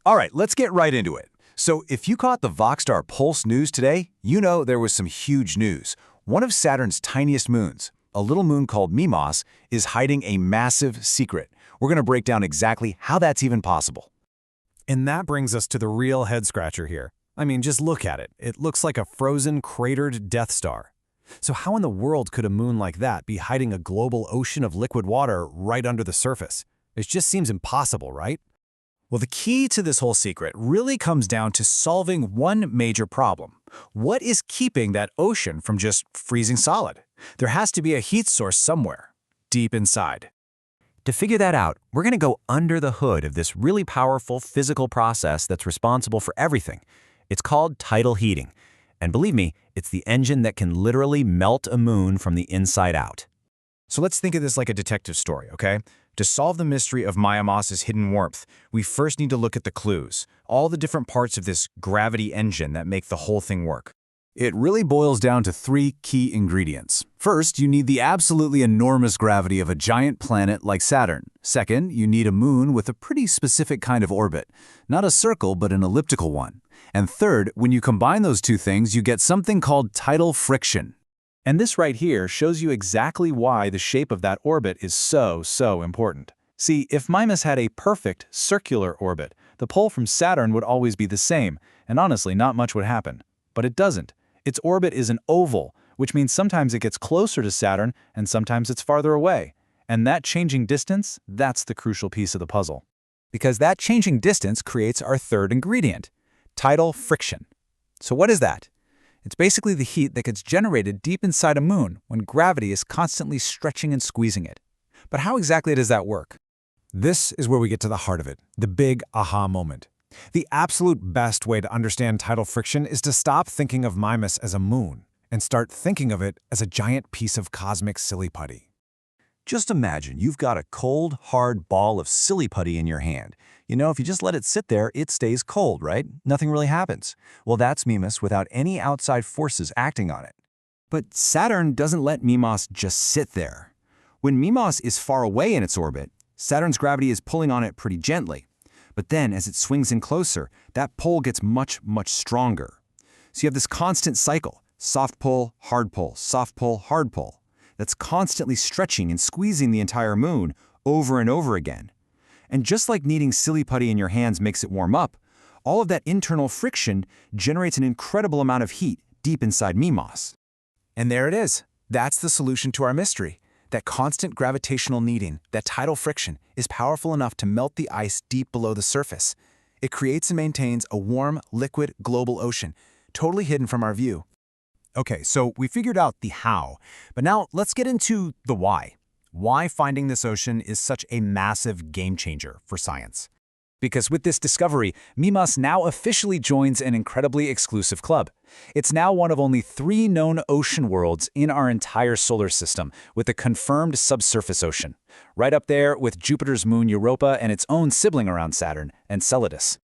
All right, let's get right into it. So if you caught the VoxStar Pulse news today, you know there was some huge news. One of Saturn's tiniest moons, a little moon called Mimas, is hiding a massive secret. We're going to break down exactly how that's even possible. And that brings us to the real head-scratcher here. I mean, just look at it. It looks like a frozen, cratered Death Star. So how in the world could a moon like that be hiding a global ocean of liquid water right under the surface? It just seems impossible, right? Well, the key to this whole secret really comes down to solving one major problem. What is keeping that ocean from just freezing solid? There has to be a heat source somewhere, deep inside. To figure that out, we're going to go under the hood of this really powerful physical process that's responsible for everything. It's called tidal heating. And believe me, it's the engine that can literally melt a moon from the inside out. So let's think of this like a detective story, okay? To solve the mystery of Mimas's hidden warmth, we first need to look at the clues, all the different parts of this gravity engine that make the whole thing work. It really boils down to three key ingredients. First, you need the absolutely enormous gravity of a giant planet like Saturn. Second, you need a moon with a pretty specific kind of orbit. Not a circle, but an elliptical one. And third, when you combine those two things, you get something called tidal friction. And this right here shows you exactly why the shape of that orbit is so important. See, if Mimas had a perfect circular orbit, the pull from Saturn would always be the same, and honestly, not much would happen. But it doesn't. Its orbit is an oval, which means sometimes it gets closer to Saturn and sometimes it's farther away. And that changing distance, that's the crucial piece of the puzzle. Because that changing distance creates our third ingredient, tidal friction. So what is that? It's basically the heat that gets generated deep inside a moon when gravity is constantly stretching and squeezing it. But how exactly does that work? This is where we get to the heart of it, the big aha moment. The absolute best way to understand tidal friction is to stop thinking of Mimas as a moon and start thinking of it as a giant piece of cosmic silly putty. Just imagine you've got a cold, hard ball of silly putty in your hand. You know, if you just let it sit there, it stays cold, right? Nothing really happens. Well, that's Mimas without any outside forces acting on it. But Saturn doesn't let Mimas just sit there. When Mimas is far away in its orbit, Saturn's gravity is pulling on it pretty gently. But then, as it swings in closer, that pull gets much stronger. So you have this constant cycle, soft pull, hard pull, soft pull, hard pull, that's constantly stretching and squeezing the entire moon over and over again. And just like kneading silly putty in your hands makes it warm up, all of that internal friction generates an incredible amount of heat deep inside Mimas. And there it is. That's the solution to our mystery. That constant gravitational kneading, that tidal friction, is powerful enough to melt the ice deep below the surface. It creates and maintains a warm, liquid, global ocean, totally hidden from our view. Okay, so we figured out the how, but now let's get into the why. Why finding this ocean is such a massive game changer for science. Because with this discovery, Mimas now officially joins an incredibly exclusive club. It's now one of only 3 known ocean worlds in our entire solar system, with a confirmed subsurface ocean, right up there with Jupiter's moon Europa and its own sibling around Saturn, Enceladus.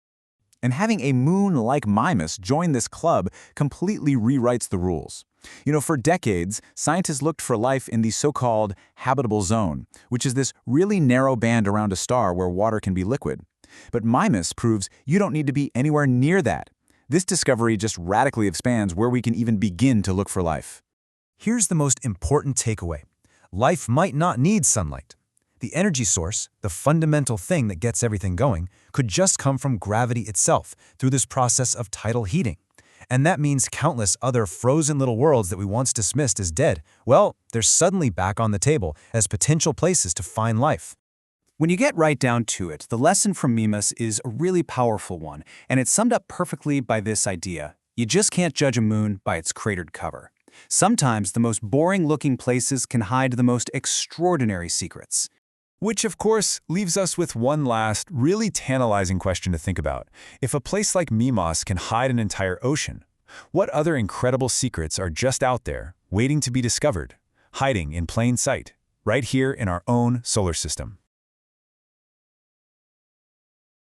And having a moon like Mimas join this club completely rewrites the rules. You know, for decades, scientists looked for life in the so-called habitable zone, which is this really narrow band around a star where water can be liquid. But Mimas proves you don't need to be anywhere near that. This discovery just radically expands where we can even begin to look for life. Here's the most important takeaway. Life might not need sunlight. The energy source, the fundamental thing that gets everything going, could just come from gravity itself through this process of tidal heating. And that means countless other frozen little worlds that we once dismissed as dead, well, they're suddenly back on the table as potential places to find life. When you get right down to it, the lesson from Mimas is a really powerful one, and it's summed up perfectly by this idea. You just can't judge a moon by its cratered cover. Sometimes the most boring-looking places can hide the most extraordinary secrets. Which, of course, leaves us with one last, really tantalizing question to think about. If a place like Mimas can hide an entire ocean, what other incredible secrets are just out there, waiting to be discovered, hiding in plain sight, right here in our own solar system?